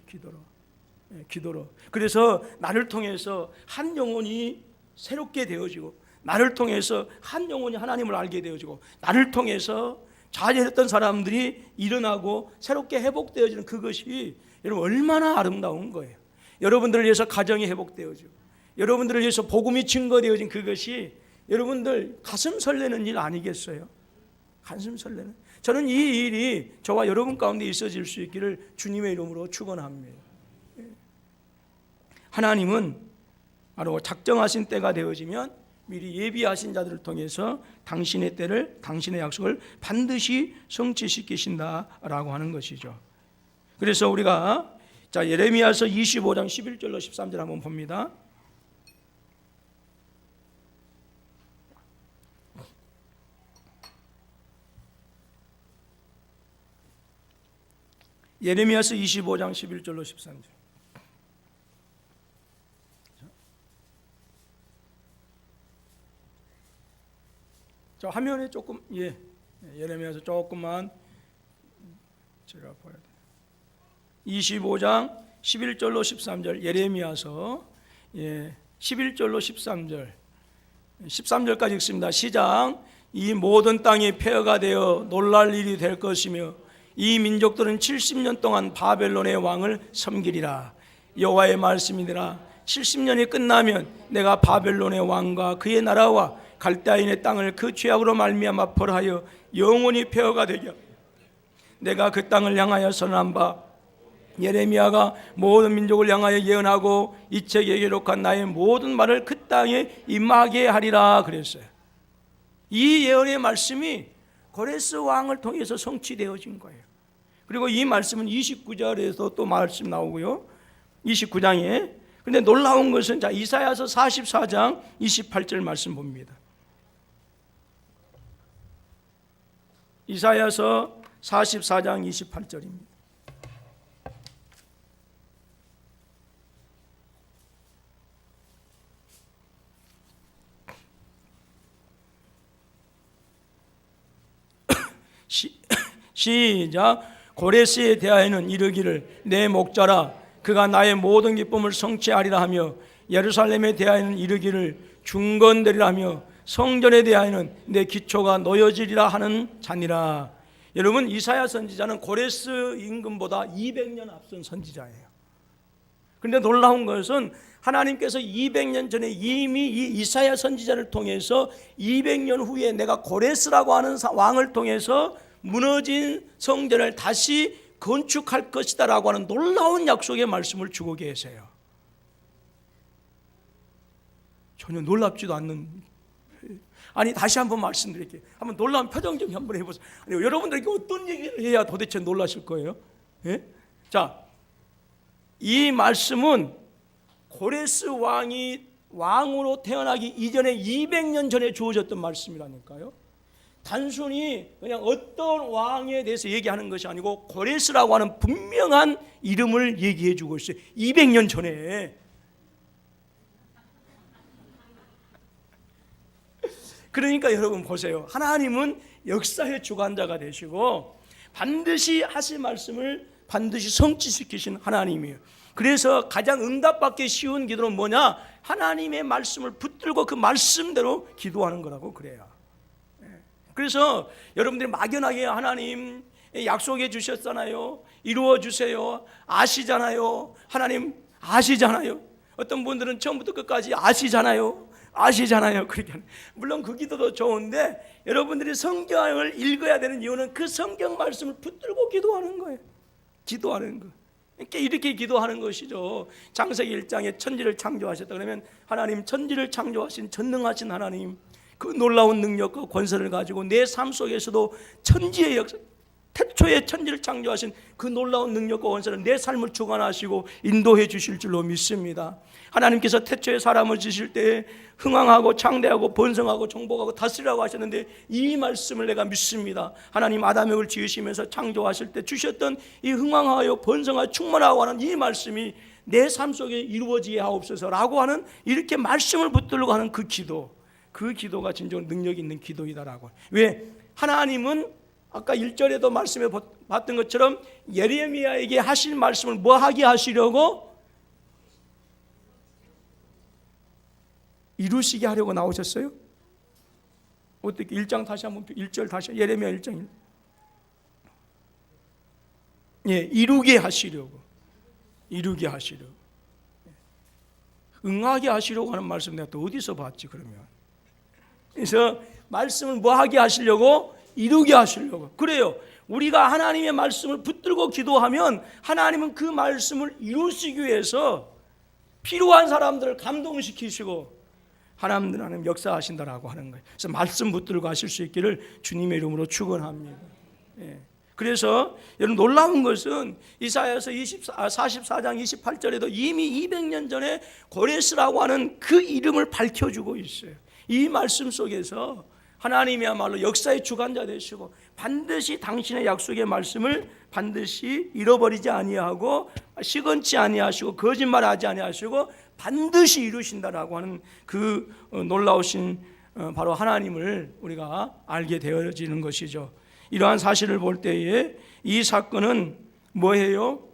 기도로. 그래서 나를 통해서 한 영혼이 새롭게 되어지고, 나를 통해서 한 영혼이 하나님을 알게 되어지고, 나를 통해서 좌절했던 사람들이 일어나고 새롭게 회복되어지는 그것이 여러분 얼마나 아름다운 거예요. 여러분들을 위해서 가정이 회복되어지고, 여러분들을 위해서 복음이 증거되어진 그것이 여러분들 가슴 설레는 일 아니겠어요? 가슴 설레는. 저는 이 일이 저와 여러분 가운데 있어질 수 있기를 주님의 이름으로 축원합니다. 하나님은 바로 작정하신 때가 되어지면 미리 예비하신 자들을 통해서 당신의 때를, 당신의 약속을 반드시 성취시키신다라고 하는 것이죠. 그래서 우리가 예레미야서 25장 11절로 13절 한번 봅니다. 예레미야서 25장 11절로 13절. 저 화면에 조금, 예레미야서 조금만 제가 보여야 돼요. 25장 11절로 13절, 예레미야서 11절로 13절, 13절까지 읽습니다. 시작. 이 모든 땅이 폐허가 되어 놀랄 일이 될 것이며 이 민족들은 70년 동안 바벨론의 왕을 섬기리라. 여호와의 말씀이니라. 70년이 끝나면 내가 바벨론의 왕과 그의 나라와 갈대아인의 땅을 그 죄악으로 말미암아 벌하여 영원히 폐허가 되게 내가 그 땅을 향하여 선언한 바 예레미야가 모든 민족을 향하여 예언하고 이 책에 기록한 나의 모든 말을 그 땅에 임하게 하리라 그랬어요. 이 예언의 말씀이 고레스 왕을 통해서 성취되어진 거예요. 그리고 이 말씀은 29절에서 또 말씀 나오고요, 29장에. 그런데 놀라운 것은 이사야서 44장 28절 말씀 봅니다. 이사야서 44장 28절입니다. 시작. 고레스에 대하여는 이르기를 내 목자라 그가 나의 모든 기쁨을 성취하리라 하며, 예루살렘에 대하여는 이르기를 중건되리라 하며, 성전에 대하여는 내 기초가 놓여지리라 하는 자니라. 여러분, 이사야 선지자는 고레스 임금보다 200년 앞선 선지자예요. 그런데 놀라운 것은 하나님께서 200년 전에 이미 이 이사야 선지자를 통해서 200년 후에 내가 고레스라고 하는 왕을 통해서 무너진 성전을 다시 건축할 것이다 라고 하는 놀라운 약속의 말씀을 주고 계세요. 전혀 놀랍지도 않는, 아니 다시 한번 말씀드릴게요. 한번 놀라운 표정 좀 한번 해보세요. 아니, 여러분들에게 어떤 얘기를 해야 도대체 놀라실 거예요? 예? 자, 이 말씀은 고레스 왕이 왕으로 태어나기 이전에 200년 전에 주어졌던 말씀이라니까요. 단순히 그냥 어떤 왕에 대해서 얘기하는 것이 아니고 고레스라고 하는 분명한 이름을 얘기해 주고 있어요. 200년 전에. 그러니까 여러분 보세요. 하나님은 역사의 주관자가 되시고 반드시 하신 말씀을 반드시 성취시키신 하나님이에요. 그래서 가장 응답받기 쉬운 기도는 뭐냐? 하나님의 말씀을 붙들고 그 말씀대로 기도하는 거라고 그래요. 그래서 여러분들이 막연하게 하나님 약속해 주셨잖아요. 이루어 주세요. 아시잖아요. 하나님 아시잖아요. 어떤 분들은 처음부터 끝까지 아시잖아요. 그렇게 하는. 물론 그 기도도 좋은데 여러분들이 성경을 읽어야 되는 이유는 그 성경 말씀을 붙들고 기도하는 거예요. 기도하는 거. 이렇게 기도하는 것이죠. 창세기 1장에 천지를 창조하셨다 그러면 하나님, 천지를 창조하신 전능하신 하나님, 그 놀라운 능력과 권세를 가지고 내 삶 속에서도 천지의 역사, 태초에 천지를 창조하신 그 놀라운 능력과 권세를 내 삶을 주관하시고 인도해 주실 줄로 믿습니다. 하나님께서 태초에 사람을 지으실 때 흥왕하고 창대하고 번성하고 정복하고 다스리라고 하셨는데 이 말씀을 내가 믿습니다. 하나님 아담을 지으시면서 창조하실 때 주셨던 이 흥왕하여 번성하여 충만하고 하는 이 말씀이 내 삶 속에 이루어지게 하옵소서라고 하는, 이렇게 말씀을 붙들고 하는 그 기도, 그 기도가 진정 능력 있는 기도이다라고. 왜? 하나님은 아까 1절에도 말씀해 봤던 것처럼 예레미야에게 하실 말씀을 뭐 하게 하시려고? 이루시게 하려고 나오셨어요? 어떻게 1장 다시 한번 1절 다시 예레미야 1장. 예, 이루게 하시려고. 응하게 하시려고 하는 말씀 내가 또 어디서 봤지 그러면? 그래서 말씀을 뭐 하게 하시려고? 이루게 하시려고. 그래요. 우리가 하나님의 말씀을 붙들고 기도하면 하나님은 그 말씀을 이루시기 위해서 필요한 사람들을 감동시키시고 하나님 역사하신다라고 하는 거예요. 그래서 말씀 붙들고 하실 수 있기를 주님의 이름으로 축원합니다. 예. 그래서 여러분 놀라운 것은 이사야서 44장 28절에도 이미 200년 전에 고레스라고 하는 그 이름을 밝혀주고 있어요. 이 말씀 속에서 하나님이야말로 역사의 주관자 되시고 반드시 당신의 약속의 말씀을 반드시 잃어버리지 아니하고 시건치 아니하시고 거짓말하지 아니하시고 반드시 이루신다라고 하는 그 놀라우신 바로 하나님을 우리가 알게 되어지는 것이죠. 이러한 사실을 볼 때에 이 사건은 뭐예요?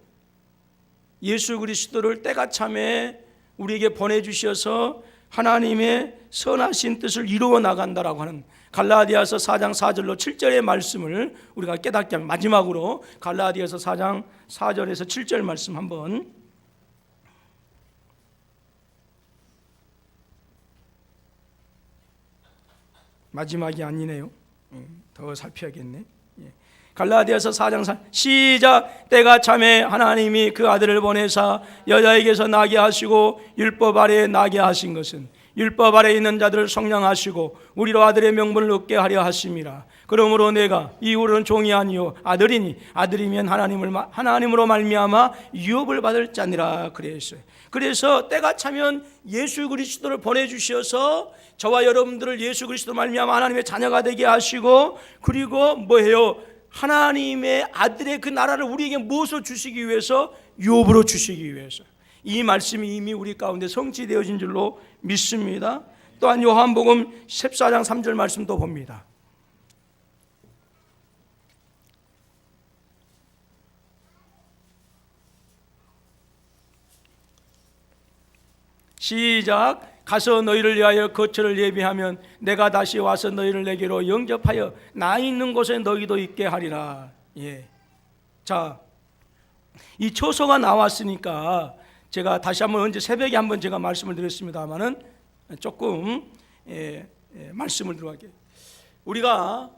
예수 그리스도를 때가 참에 우리에게 보내주셔서 하나님의 선하신 뜻을 이루어 나간다라고 하는 갈라디아서 4장 4절로 7절의 말씀을 우리가 깨닫게 하면, 마지막으로 갈라디아서 4장 4절에서 7절 말씀 한번 마지막이 아니네요. 더 살펴야겠네. 갈라디아서 4장 4 시작. 때가 참에 하나님이 그 아들을 보내사 여자에게서 나게 하시고 율법 아래에 나게 하신 것은 율법 아래에 있는 자들을 성량하시고 우리로 아들의 명분을 얻게 하려 하심이라. 그러므로 내가 이후로는 종이 아니요 아들이니 아들이면 하나님으로 말미암아 유업을 받을 자니라 그랬어요. 그래서 때가 차면 예수 그리스도를 보내주셔서 저와 여러분들을 예수 그리스도로 말미암아 하나님의 자녀가 되게 하시고, 그리고 뭐예요? 하나님의 아들의 그 나라를 우리에게 무엇으로 주시기 위해서? 유업으로 주시기 위해서. 이 말씀이 이미 우리 가운데 성취되어진 줄로 믿습니다. 또한 요한복음 14장 3절 말씀도 봅니다. 시작. 가서 너희를 위하여 거처를 예비하면 내가 다시 와서 너희를 내게로 영접하여 나 있는 곳에 너희도 있게 하리라. 예. 자, 이 초소가 나왔으니까 제가 다시 한번 언제 새벽에 한번 제가 말씀을 드렸습니다만은 조금 말씀을 들어갈게요. 우리가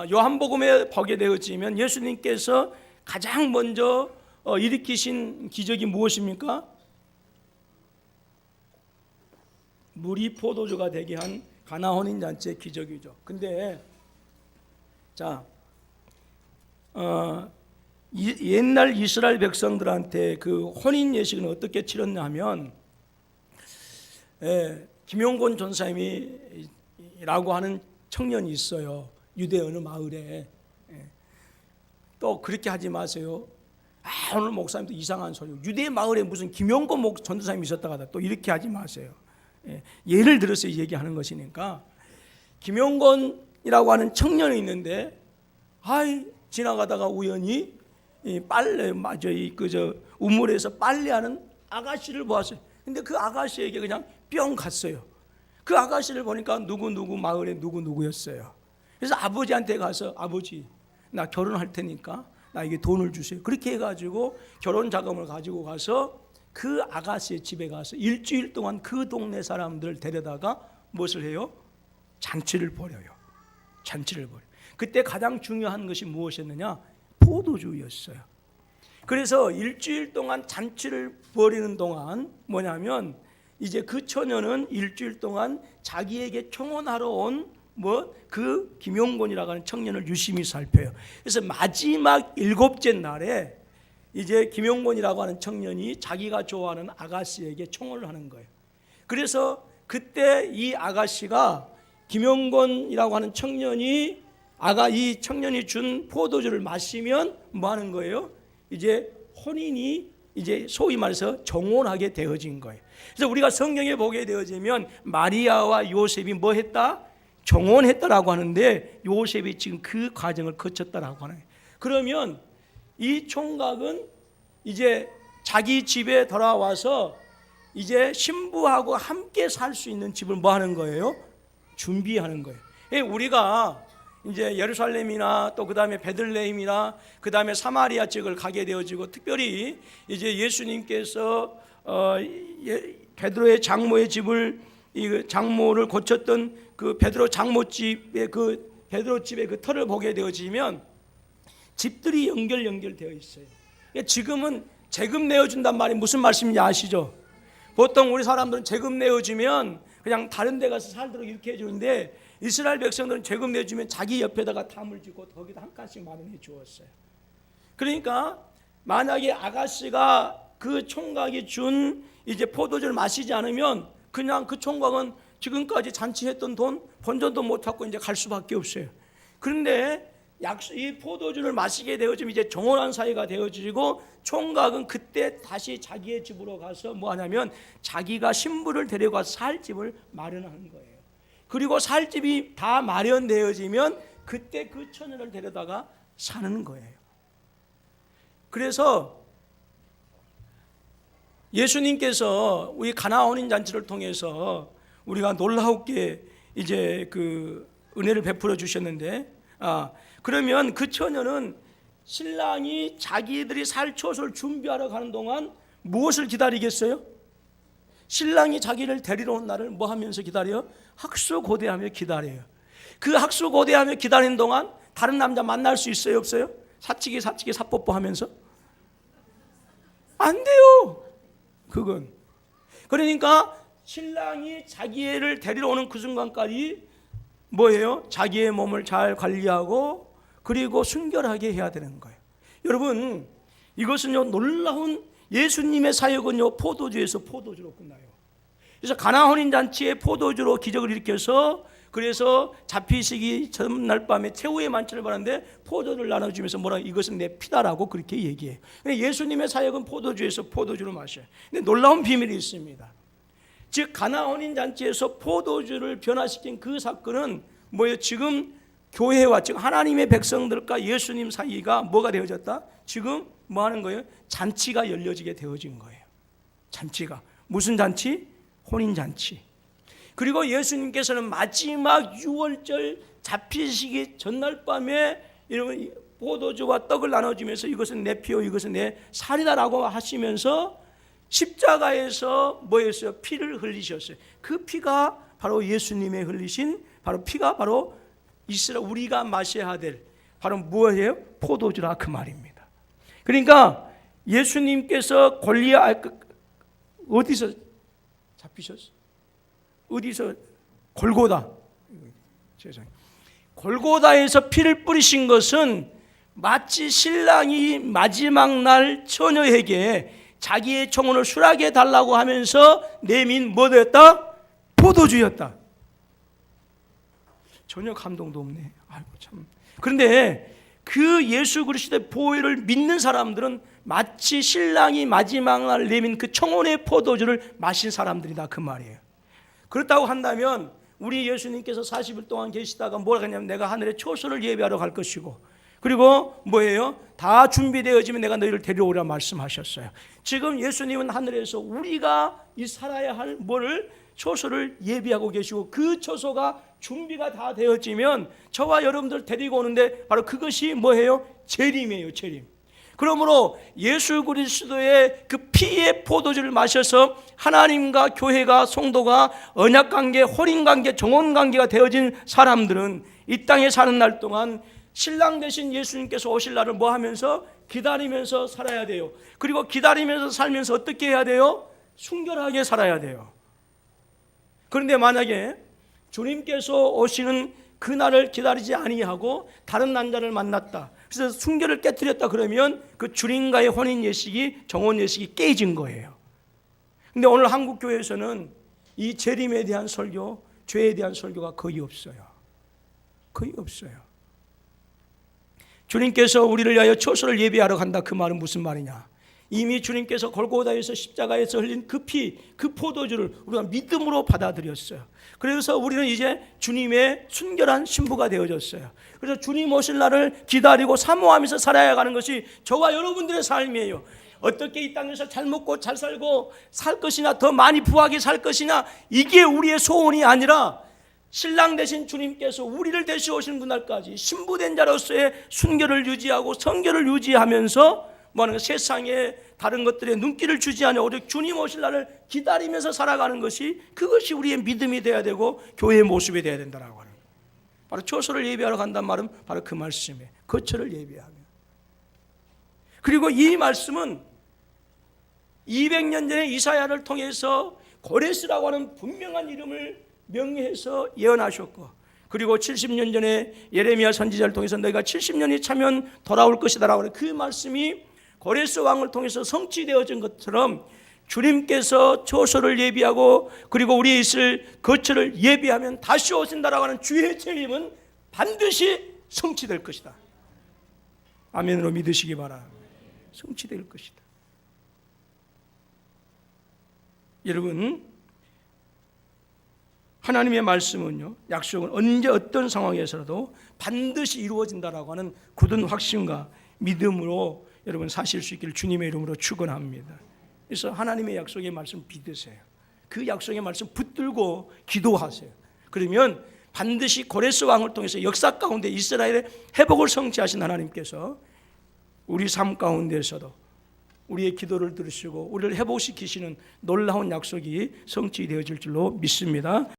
요한복음에 보게 되어지면 예수님께서 가장 먼저 일으키신 기적이 무엇입니까? 물이 포도주가 되게 한 가나 혼인잔치의 기적이죠. 근데 자, 옛날 이스라엘 백성들한테 그 혼인 예식은 어떻게 치렀냐 하면 김용곤 전사님이라고 하는 청년이 있어요. 유대 어느 마을에. 또 그렇게 하지 마세요. 오늘 목사님도 이상한 소리. 유대 마을에 무슨 김용곤 전도사님이 있었다가 또 이렇게 하지 마세요. 예를 들어서 얘기하는 것이니까 김용곤이라고 하는 청년이 있는데 지나가다가 우연히 이 빨래 우물에서 빨래하는 아가씨를 보았어요. 근데 그 아가씨에게 그냥 뿅 갔어요. 그 아가씨를 보니까 누구 마을에 누구였어요. 그래서 아버지한테 가서 아버지 나 결혼할 테니까 나에게 돈을 주세요. 그렇게 해가지고 결혼 자금을 가지고 가서 그 아가씨의 집에 가서 일주일 동안 그 동네 사람들을 데려다가 무엇을 해요? 잔치를 벌여요. 그때 가장 중요한 것이 무엇이었느냐? 포도주였어요. 그래서 일주일 동안 잔치를 벌이는 동안 뭐냐면 이제 그 처녀는 일주일 동안 자기에게 청혼하러 온 그 김용곤이라고 하는 청년을 유심히 살펴요. 그래서 마지막 7째 날에 이제 김용곤이라고 하는 청년이 자기가 좋아하는 아가씨에게 청혼을 하는 거예요. 그래서 그때 이 아가씨가 김용곤이라고 하는 청년이 이 청년이 준 포도주를 마시면 뭐 하는 거예요? 이제 혼인이 이제 소위 말해서 정혼하게 되어진 거예요. 그래서 우리가 성경에 보게 되어지면 마리아와 요셉이 뭐 했다? 정혼했다라고 하는데 요셉이 지금 그 과정을 거쳤다라고 하는 거예요. 그러면 이 총각은 이제 자기 집에 돌아와서 이제 신부하고 함께 살 수 있는 집을 뭐 하는 거예요? 준비하는 거예요. 우리가 이제 예루살렘이나 또 그다음에 베들레헴이나 그다음에 사마리아 쪽을 가게 되어지고 특별히 이제 예수님께서 베드로의 장모의 집을 이 장모를 고쳤던 그 베드로 장모 집의 베드로 집의 그 터를 보게 되어지면 집들이 연결되어 있어요. 지금은 세금 내어준단 말이 무슨 말씀인지 아시죠? 보통 우리 사람들은 세금 내어주면 그냥 다른 데 가서 살도록 이렇게 해주는데 이스라엘 백성들은 세금 내주면 자기 옆에다가 담을 짓고 거기다 한 칸씩 마련해 주었어요. 그러니까 만약에 아가씨가 그 총각이 준 이제 포도주를 마시지 않으면 그냥 그 총각은 지금까지 잔치했던 돈 본전도 못 찾고 이제 갈 수밖에 없어요. 그런데 이 포도주를 마시게 되어지면 이제 정혼한 사이가 되어지고 총각은 그때 다시 자기의 집으로 가서 뭐 하냐면 자기가 신부를 데려가서 살 집을 마련하는 거예요. 그리고 살 집이 다 마련되어지면 그때 그 처녀를 데려다가 사는 거예요. 그래서 예수님께서 우리 가나 혼인 잔치를 통해서 우리가 놀라웠게 이제 그 은혜를 베풀어 주셨는데 그러면 그 처녀는 신랑이 자기들이 살 처소를 준비하러 가는 동안 무엇을 기다리겠어요? 신랑이 자기를 데리러 온 날을 뭐 하면서 기다려요? 학수고대하며 기다려요. 그 학수고대하며 기다리는 동안 다른 남자 만날 수 있어요? 없어요? 사치기 사뽀뽀 하면서? 안 돼요. 그건 그러니까 신랑이 자기를 데리러 오는 그 순간까지 뭐예요? 자기의 몸을 잘 관리하고 그리고 순결하게 해야 되는 거예요. 여러분 이것은요 놀라운 예수님의 사역은요 포도주에서 포도주로 끝나요. 그래서 가나 혼인잔치에 포도주로 기적을 일으켜서 그래서 잡히시기 전날 밤에 최후의 만찬을 받았는데 포도주를 나눠주면서 뭐라 이것은 내 피다라고 그렇게 얘기해요. 예수님의 사역은 포도주에서 포도주로 마셔요. 근데 놀라운 비밀이 있습니다. 즉 가나 혼인잔치에서 포도주를 변화시킨 그 사건은 뭐예요? 지금 교회와 즉 하나님의 백성들과 예수님 사이가 뭐가 되어졌다? 지금 뭐 하는 거예요? 잔치가 열려지게 되어진 거예요. 잔치가 무슨 잔치? 혼인잔치. 그리고 예수님께서는 마지막 6월절 잡히시기 전날 밤에 이런 포도주와 떡을 나눠주면서 이것은 내 피요 이것은 내 살이다라고 하시면서 십자가에서 뭐였어요? 피를 흘리셨어요. 그 피가 바로 예수님의 흘리신 바로 피가 바로 이스라엘 우리가 마셔야 될 바로 무엇이에요? 포도주라 그 말입니다. 그러니까 예수님께서 어디서 잡히셨어요? 어디서? 골고다. 세상에. 골고다에서 피를 뿌리신 것은 마치 신랑이 마지막 날 처녀에게 자기의 청혼을 수락해 달라고 하면서 내민 뭐였다? 포도주였다. 전혀 감동도 없네. 아이고 참. 그런데 그 예수 그리스도의 보혈을 믿는 사람들은 마치 신랑이 마지막 날 내민 그 청혼의 포도주를 마신 사람들이다 그 말이에요. 그렇다고 한다면 우리 예수님께서 40일 동안 계시다가 뭐라 하냐면 내가 하늘에 초소를 예배하러 갈 것이고 그리고 뭐예요? 다 준비되어지면 내가 너희를 데려오라 말씀하셨어요. 지금 예수님은 하늘에서 우리가 이 살아야 할 뭐를 초소를 예비하고 계시고 그 초소가 준비가 다 되어지면 저와 여러분들 데리고 오는데 바로 그것이 뭐예요? 재림이에요. 재림. 그러므로 예수 그리스도의 그 피의 포도주를 마셔서 하나님과 교회가 성도가 언약관계, 혼인관계, 정혼관계가 되어진 사람들은 이 땅에 사는 날 동안 신랑 되신 예수님께서 오실 날을 뭐 하면서? 기다리면서 살아야 돼요. 그리고 기다리면서 살면서 어떻게 해야 돼요? 순결하게 살아야 돼요. 그런데 만약에 주님께서 오시는 그날을 기다리지 아니하고 다른 남자를 만났다, 그래서 순결을 깨뜨렸다 그러면 그 주님과의 혼인 예식이 정혼 예식이 깨진 거예요. 근데 오늘 한국 교회에서는 이 재림에 대한 설교, 죄에 대한 설교가 거의 없어요. 거의 없어요. 주님께서 우리를 위하여 초소를 예비하러 간다 그 말은 무슨 말이냐? 이미 주님께서 골고다에서 십자가에서 흘린 그 피, 그 포도주를 우리가 믿음으로 받아들였어요. 그래서 우리는 이제 주님의 순결한 신부가 되어졌어요. 그래서 주님 오실 날을 기다리고 사모하면서 살아야 하는 것이 저와 여러분들의 삶이에요. 어떻게 이 땅에서 잘 먹고 잘 살고 살 것이나 더 많이 부하게 살 것이나 이게 우리의 소원이 아니라 신랑 되신 주님께서 우리를 대신 오신 그날까지 신부된 자로서의 순결을 유지하고 성결을 유지하면서 뭐하는 거 세상에 다른 것들에 눈길을 주지 않아 오직 주님 오실 날을 기다리면서 살아가는 것이 그것이 우리의 믿음이 돼야 되고 교회의 모습이 돼야 된다라고 하는 거예요. 바로 초소를 예비하러 간다는 말은 바로 그 말씀이에요. 거처를 예비하며. 그리고 이 말씀은 200년 전에 이사야를 통해서 고레스라고 하는 분명한 이름을 명예해서 예언하셨고 그리고 70년 전에 예레미야 선지자를 통해서 너희가 70년이 차면 돌아올 것이다라고 하는 그 말씀이 고레스 왕을 통해서 성취되어진 것처럼 주님께서 초소를 예비하고 그리고 우리의 있을 거처를 예비하면 다시 오신다라고 하는 주의 재림은 반드시 성취될 것이다. 아멘으로 믿으시기 바랍니다. 성취될 것이다. 여러분, 하나님의 말씀은요, 약속은 언제 어떤 상황에서라도 반드시 이루어진다라고 하는 굳은 확신과 믿음으로 여러분 사실 수 있기를 주님의 이름으로 축원합니다. 그래서 하나님의 약속의 말씀 믿으세요. 그 약속의 말씀 붙들고 기도하세요. 그러면 반드시 고레스 왕을 통해서 역사 가운데 이스라엘의 회복을 성취하신 하나님께서 우리 삶 가운데서도 우리의 기도를 들으시고 우리를 회복시키시는 놀라운 약속이 성취되어질 줄로 믿습니다.